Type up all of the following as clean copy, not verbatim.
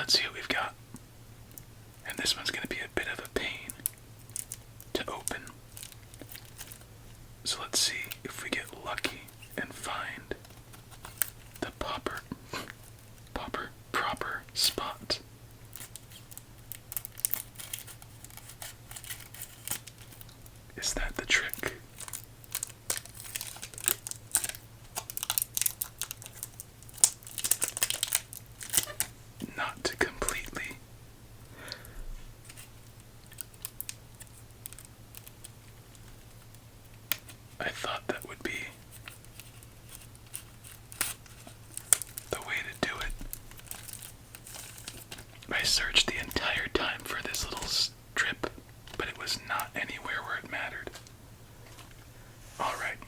let's see what we've got. And this one's going to be a bit of a pain to open. So let's see if we get lucky and find the proper spot. Is that the trick? Not completely. I thought that would be the way to do it. I searched the entire time for this little strip, but it was not anywhere where it mattered. Alright,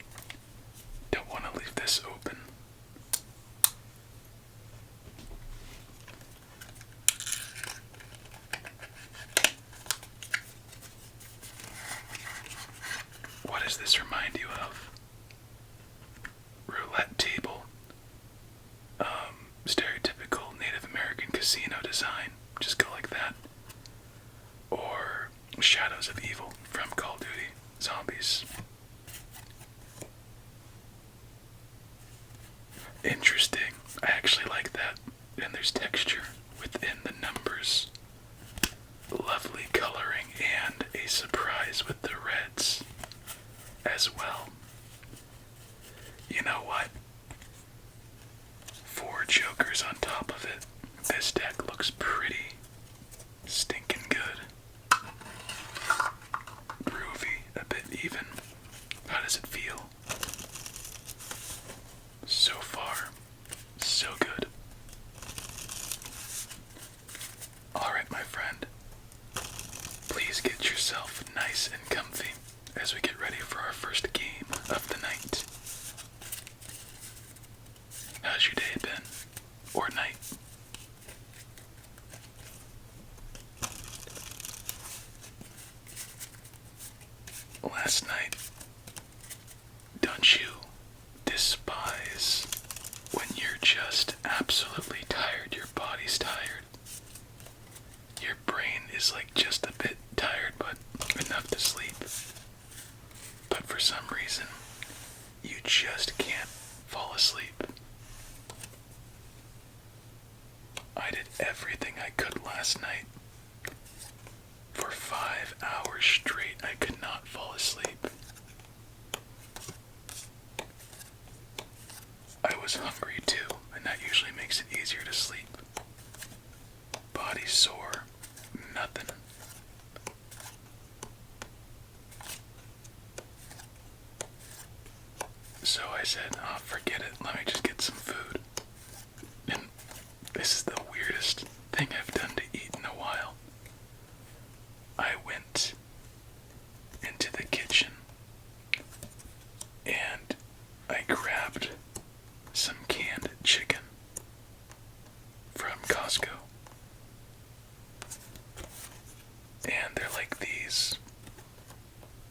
don't want to leave this open. What does this remind you of? Roulette table. Stereotypical Native American casino design. Just go like that. Or Shadows of Evil from Call of Duty Zombies. Interesting. I actually like that. And there's texture within the numbers. Lovely coloring and a surprise with the reds as well. You know what? 4 jokers on top of it. This deck looks pretty stinking good. Groovy, a bit even. How does it feel? So far, so good. Alright, my friend. Please get yourself nice and comfy as we get ready for our first game of the night. How's your day been? Or night? Last night, don't you despise when you're just absolutely tired, your body's tired? Your brain is like just a bit tired, but enough to sleep. But for some reason, you just can't fall asleep. I did everything I could last night. For 5 hours straight, I could not fall asleep. I was hungry too, and that usually makes it easier to sleep. Body sore, nothing. So I said, oh, forget it, let me just get some food. And this is the weirdest thing I've done to eat in a while. I went into the kitchen and I grabbed some canned chicken from Costco. And they're like these,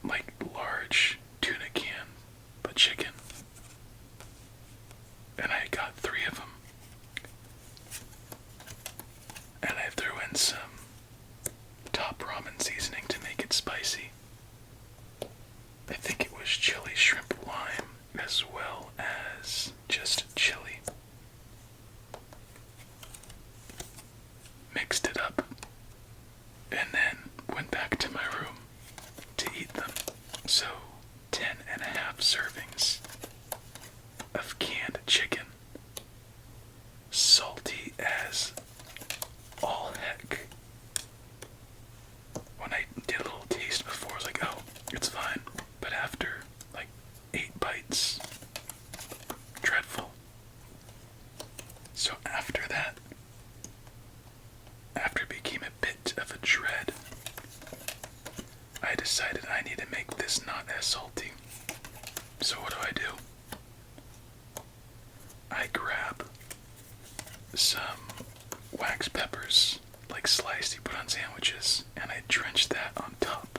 like large tuna can, but chicken. And I got 3 of them. And I threw in some top ramen seasoning to make it spicy. I think it was chili shrimp lime as well as just chili. Mixed it up and then went back to my room to eat them. So 10.5 servings of canned chicken. Salty as all heck. When I did a little taste before, I was like, oh, it's fine. But after like 8 bites, dreadful. So after that, after it became a bit of a dread, I decided I need to make this not as salty. So what do? I grab some wax peppers, like sliced you put on sandwiches, and I drench that on top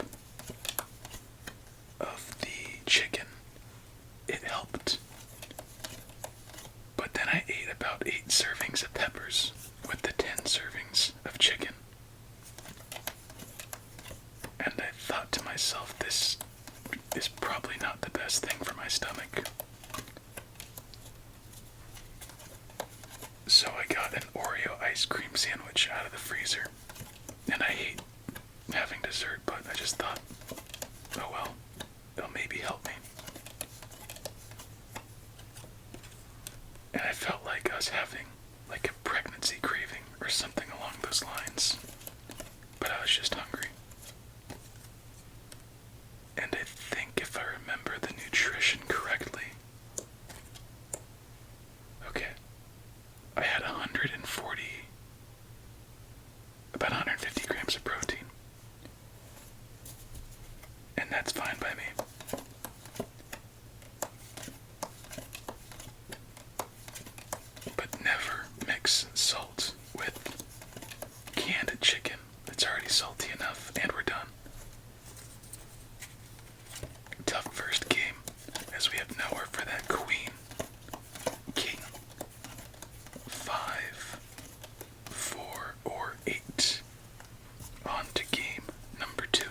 of the chicken. It helped. But then I ate about 8 servings of peppers with the 10 servings of chicken. And I thought to myself, this is probably not the best thing for my stomach. So I got an Oreo ice cream sandwich out of the freezer. And I hate having dessert, but I just thought, oh well, it'll maybe help me. And I felt like I was having like a pregnancy craving or something along those lines. But I was just hungry. And I think if I remember the nutrition correctly, okay, I had about 150 grams of protein. And that's fine by me. But never mix salt with canned chicken. It's already salty enough, and we're done. Tough first game, as we have nowhere for that queen. King. 5, 4, or 8. On to game number 2.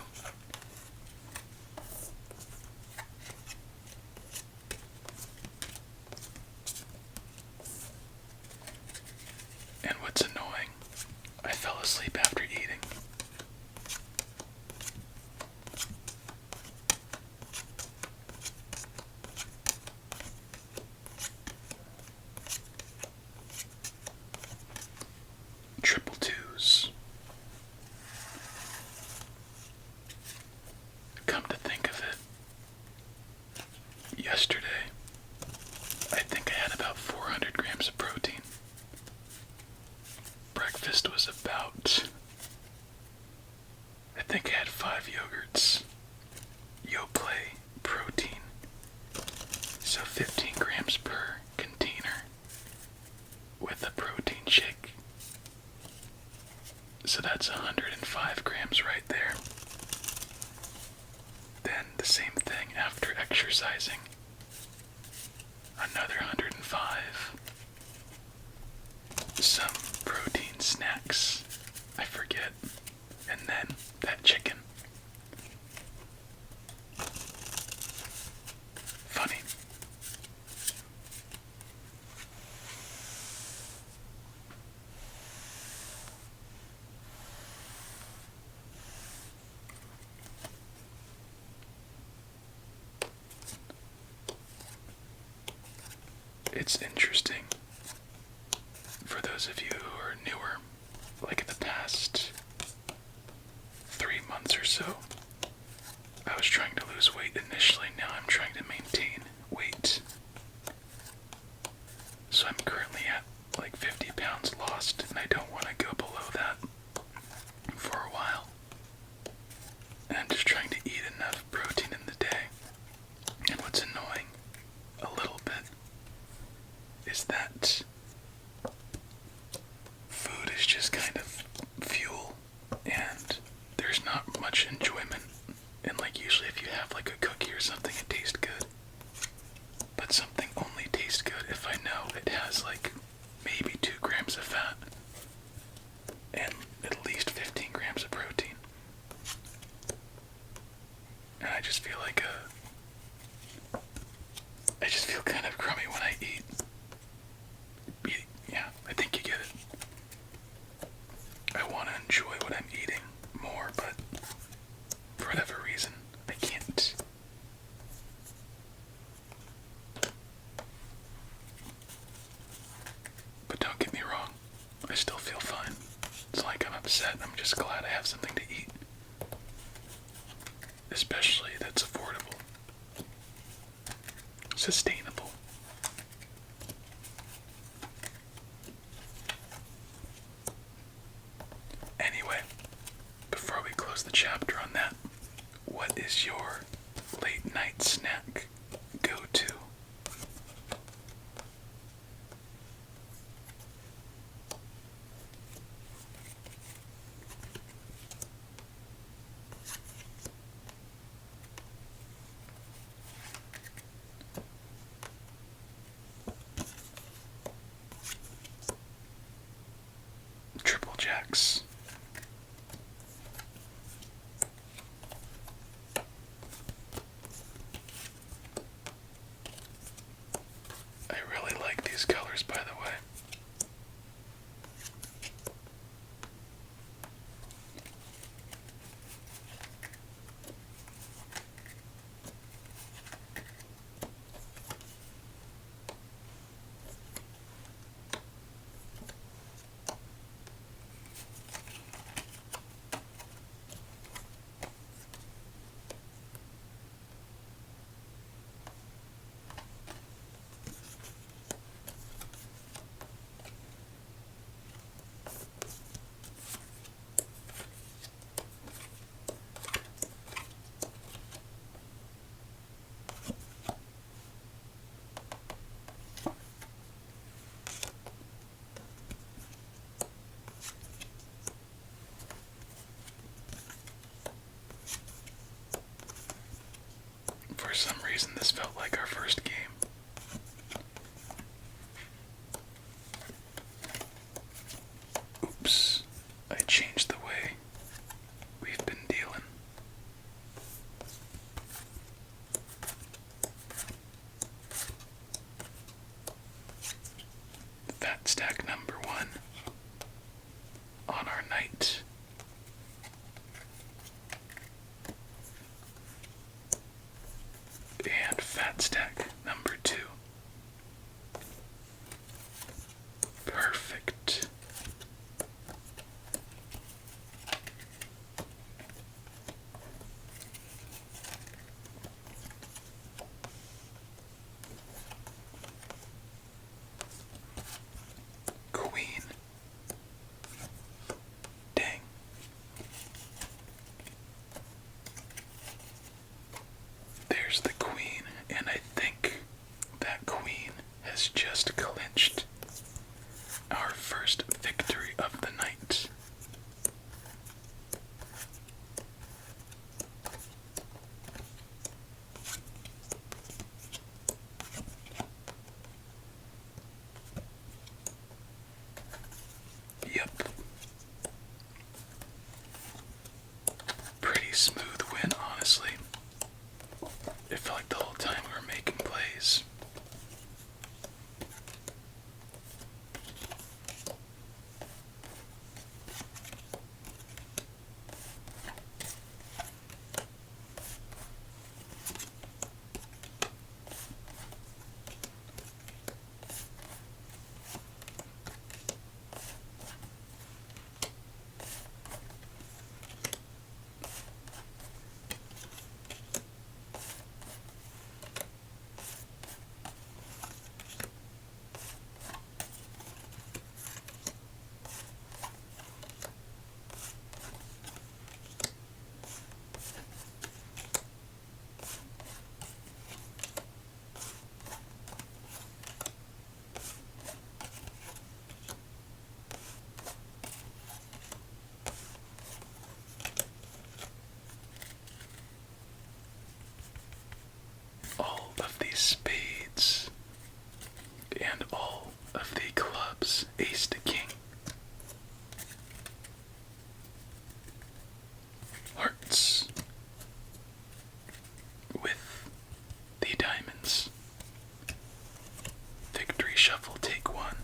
And what's annoying, I fell asleep after eating. Triple twos. Come to think of it, yesterday, I think I had about 400 grams of protein. Breakfast was about, I think I had 5 yogurts. Yoplait protein. So 15 grams per container with a protein shake. So that's 105 grams right there. Then the same thing after exercising. Another 105. Some protein snacks, I forget. And then that chicken. Funny. It's interesting, for those of you who are newer, like in the past 3 months or so, I was trying to lose weight initially, now I'm trying to maintain weight. So I'm currently at like 50 pounds lost, and I don't want to go below that for a while. And I'm just trying to eat enough protein in the day. And what's annoying, a little bit, is that food is just kind of fuel, and there's not much enjoyment. And like usually if you have like a cookie or something, it tastes good. But something only tastes good if I know it has like maybe 2 grams of fat and at least 15 grams of protein. And I just feel like I just feel kind of crummy when I eat. Yeah, I think you get it. I want to enjoy what I'm eating more, but for whatever reason, I can't. But don't get me wrong, I still feel fine. It's like I'm upset, I'm just glad I have something to eat. Especially that's affordable. Sustainable. Anyway, before we close the chapter on that, what is your late night snack go-to? Triple stacks. I really like these colors, by the way. For some reason, this felt like our first game. Oops, I changed the way we've been dealing. Fat stack number 1 on our knight. And fat stack number 2. Perfect. Queen. Dang. There's the queen, and I think that queen has just clinched our first victory of the night. Yep. Pretty smooth win, honestly. It felt like the whole time we were making plays. All of these spades and all of the clubs, ace to king. Hearts with the diamonds. Victory shuffle, take 1.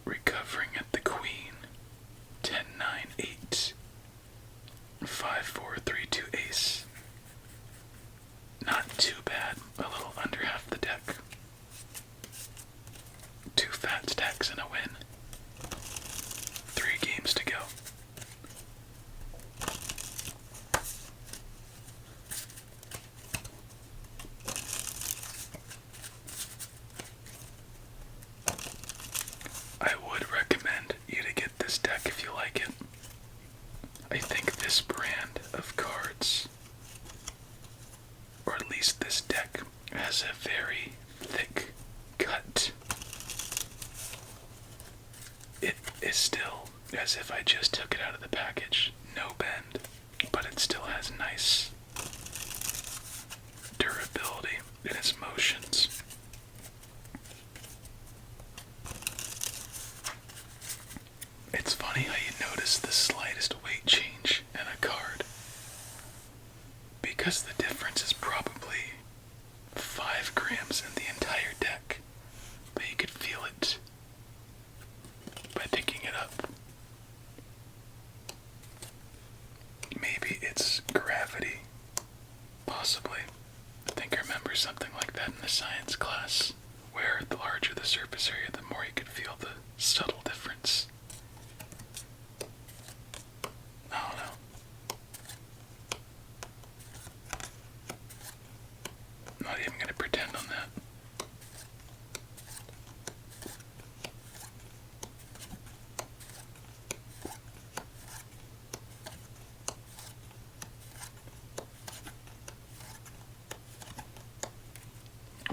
Recovering at the queen. 10, 9, 8. 5, 4, 3, 2, ace. Not too bad. A little under half the deck. 2 fat stacks and a win. 3 games to go. I would recommend you to get this deck if you like it. I think this brand of cards, or at least this deck, has a very thick cut. it is still as if I just took it out of the package. No bend, but it still has nice durability in its motions. It's funny how you notice the slightest weight change in a card, because the difference is probably 5 grams in the entire deck, but you could feel it by picking it up. Maybe it's gravity, possibly. I think I remember something like that in the science class, where the larger the surface area, the more you could feel the subtle difference. I don't know. I'm not even going to pretend on that.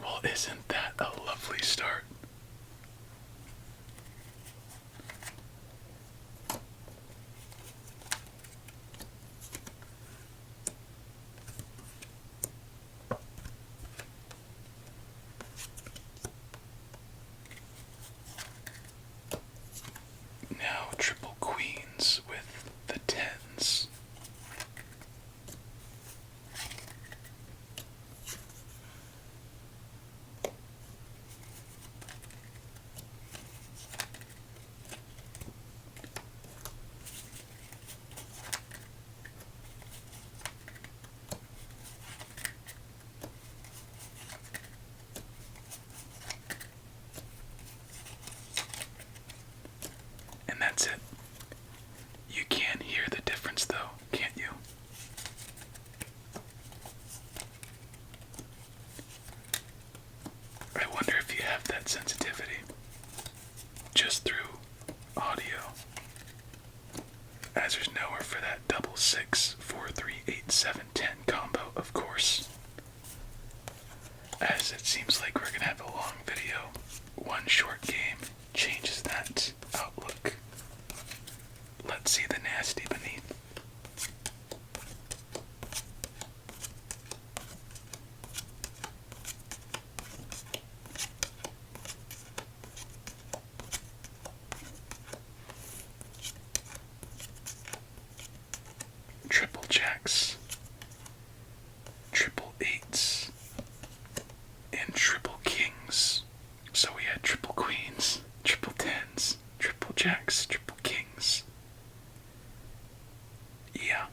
Well, isn't that a lovely start? Now triple queens with the tens. And that's it. You can hear the difference though, can't you? I wonder if you have that sensitivity just through audio, as there's nowhere for that 6 4 3 8 7 10 combo, of course. As it seems like we're gonna have a long video, one short game changes that outlook. Let's see the nasty beneath. Triple jacks, triple eights, and triple kings. So we had triple queens, triple tens, triple jacks, triple kings. Yeah.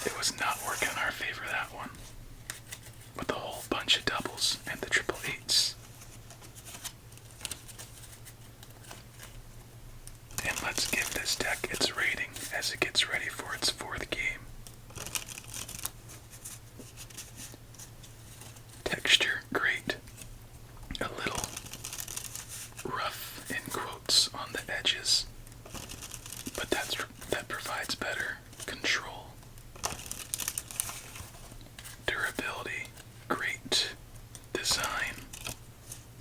It was not working in our favor, that one. With a whole bunch of doubles and the triple eights. And let's give this deck its rating as it gets ready for its 4th game. Texture, great. A little rough in quotes on the edges, but that provides better control. Durability, great. Design,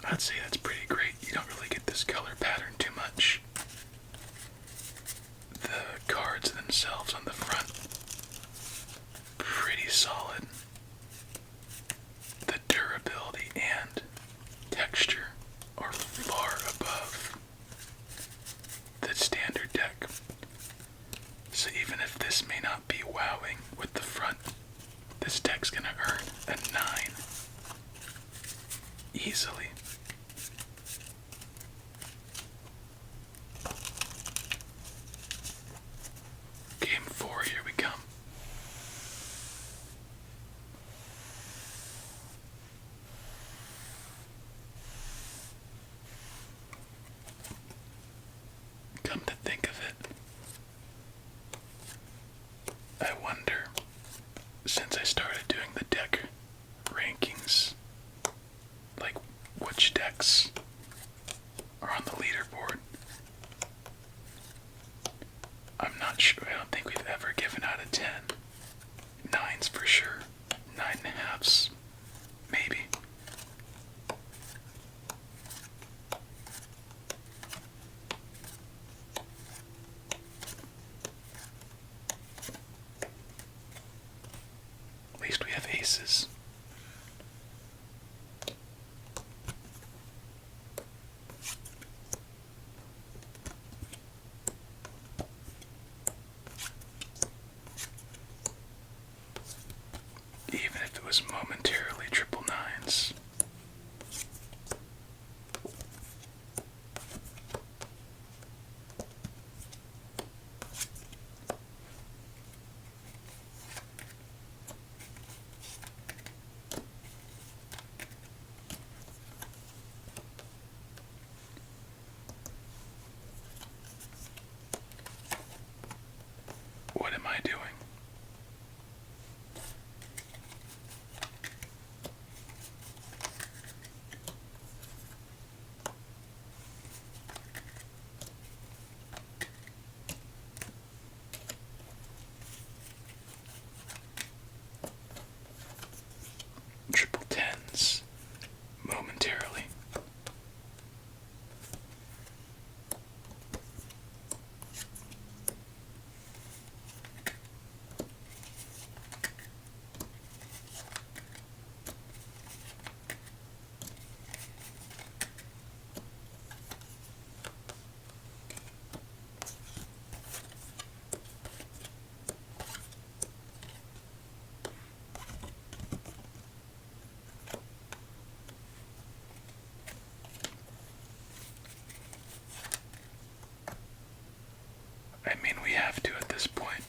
I'd say that's pretty great. You don't really get this color pattern too much. The cards themselves on the front, pretty solid. The durability and texture are far above the standard deck. So even if this may not be wowing with the front, this deck's gonna earn a 9 easily. Game 4, here we come. Come to think of it, I wonder, since I started doing the deck rankings, like which decks are on the leaderboard. I'm not sure. I don't think we've ever given out a 10. 9s for sure. 9.5s, maybe. aces. Even if it was momentarily triple nines. What am I doing? Triple tens, momentarily. I mean, we have to at this point.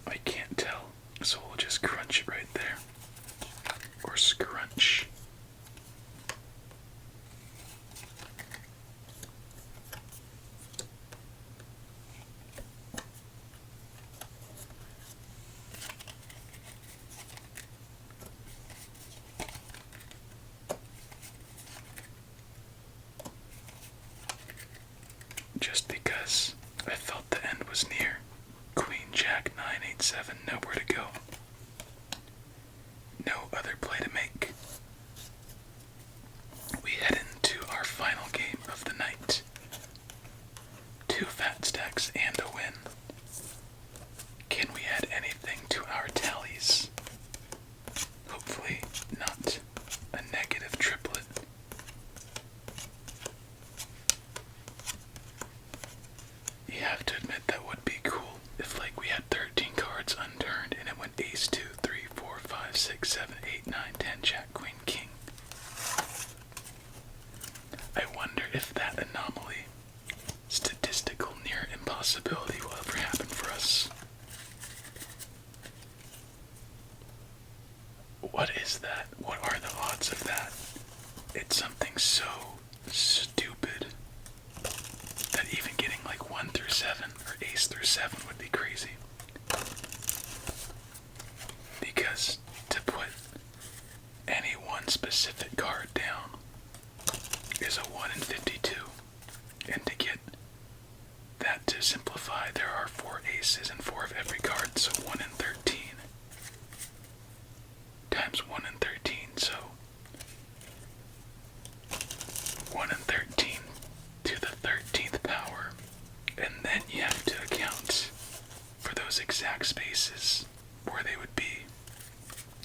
I can't tell, so we'll just crunch it right there. Or scrunch. Just because I felt the end was near. Queen, Jack, 9, 8, 7, nowhere to go. No other play to make. We head into our final game of the night. 2 fat stacks and a win. Can we add anything to our tallies? Hopefully not a negative triplet. You have to admit that would be cool if like we had 13 cards unturned and it went ace 2, 3, 4, 5, 6, 7, 8, 9, 10, jack, queen, king. I wonder if that anomaly, statistical near impossibility, will ever happen for us. What is that? What are the odds of that? It's something so stupid that even getting like 1 through 7 or ace through 7 would be crazy. Because to put any one specific card down is a 1 in 52. And to get that to simplify, there are 4 aces and 4 of every card, so 1 in 13 times 1 in 13, so 1 in 13 to the 13th power, and then you have to account for those exact spaces where they would be.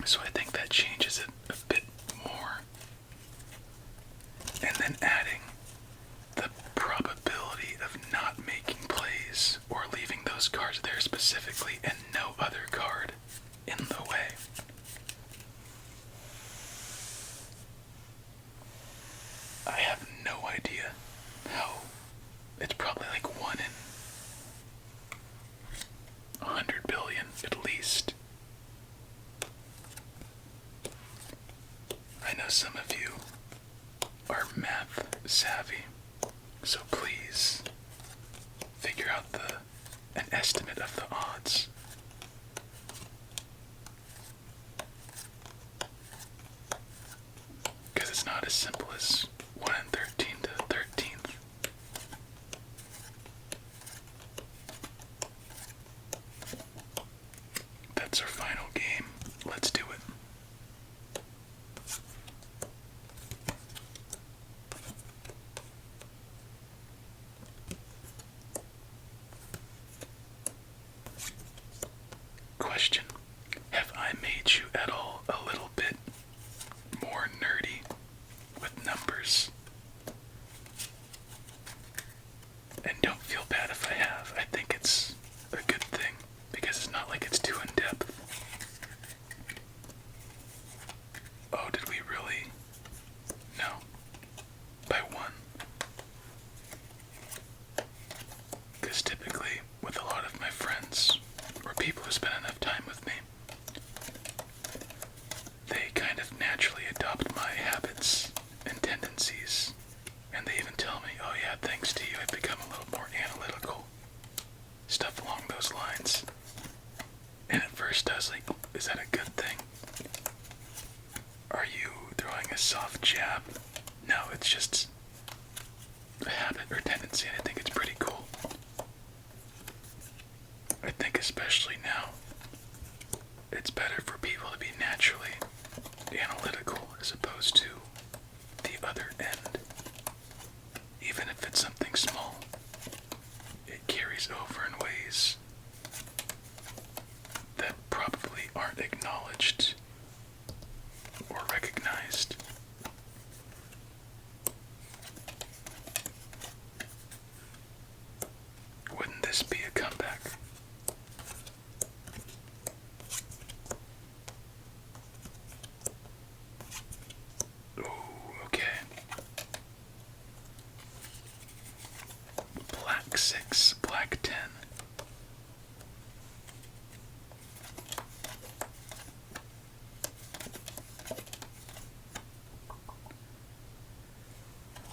So I think that changes it a bit more. And then adding the probability of not making plays or leaving those cards there specifically and no other card in the way. I have no idea how. It's probably like 1 in 100 billion at least. I know some of you are math savvy, so please figure out an estimate of the odds. Because it's not as simple as 1 in 13 to the 13th. That's our final game. Let's do it. question. Have I made you at all a little bit more nerdy with numbers? And don't feel bad if I have. I think it's a good thing because it's not like it's too in depth. Oh, did we really? No. By one. Because typically, with a lot of my friends, or people who spend enough time with me, they kind of naturally adopt my habits and tendencies. And they even tell me, oh yeah, thanks to you, I've become a little more analytical. Stuff along those lines. And at first I was like, is that a good thing? Are you throwing a soft jab? No, it's just a habit or tendency, and I think it's pretty cool. I think especially now, it's better for people to be naturally analytical as opposed to the other end. Even if it's something small, it carries over in ways that probably aren't acknowledged or recognized. Wouldn't this be a comeback? Oh, okay. Black 6, black 10.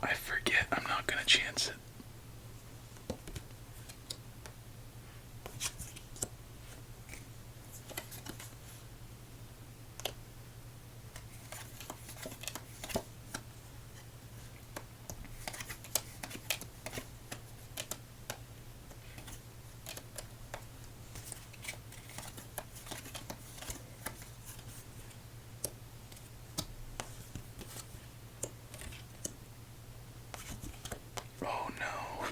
I forget, I'm not gonna chance it. Oh no.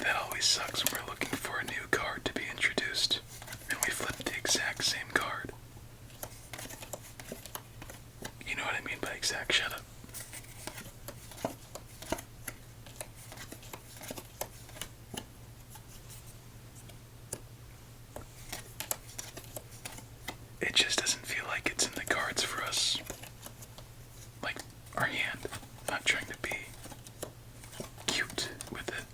That always sucks when we're looking for a new card to be introduced, and we flip the exact same card. You know what I mean by exact, shut up. It just doesn't feel like it's in the cards for us. Like, our hand. Not trying to be cute with it.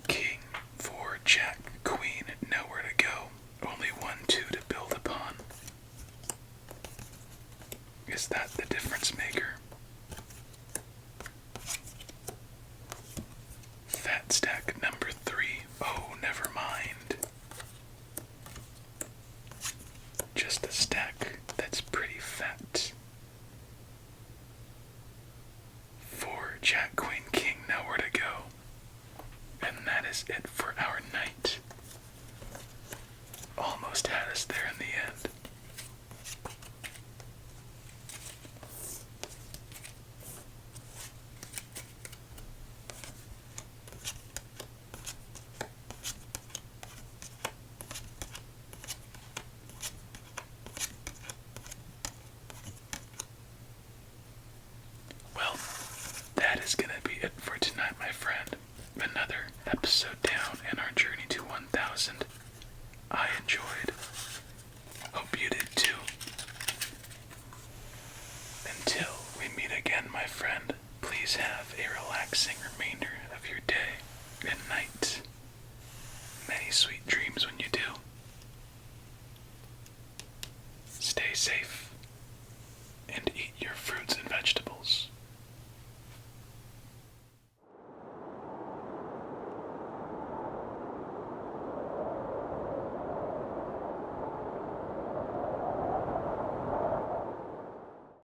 King, 4, Jack, Queen, nowhere to go. Only 1, 2 to build upon. Is that the difference maker? Fat stack number 3. Oh, never mind. Just a stack that's pretty fat. 4, Jack, Queen, King, nowhere to go. And that is it for our night. Almost had us there in the end. Well, that is gonna be it for tonight, my friend. Another episode down in our journey to 1,000. I enjoyed. Hope you did too. Until we meet again, my friend, please have a relaxing remainder of your day and night. Many sweet dreams when you do. Stay safe and eat your fruits and vegetables.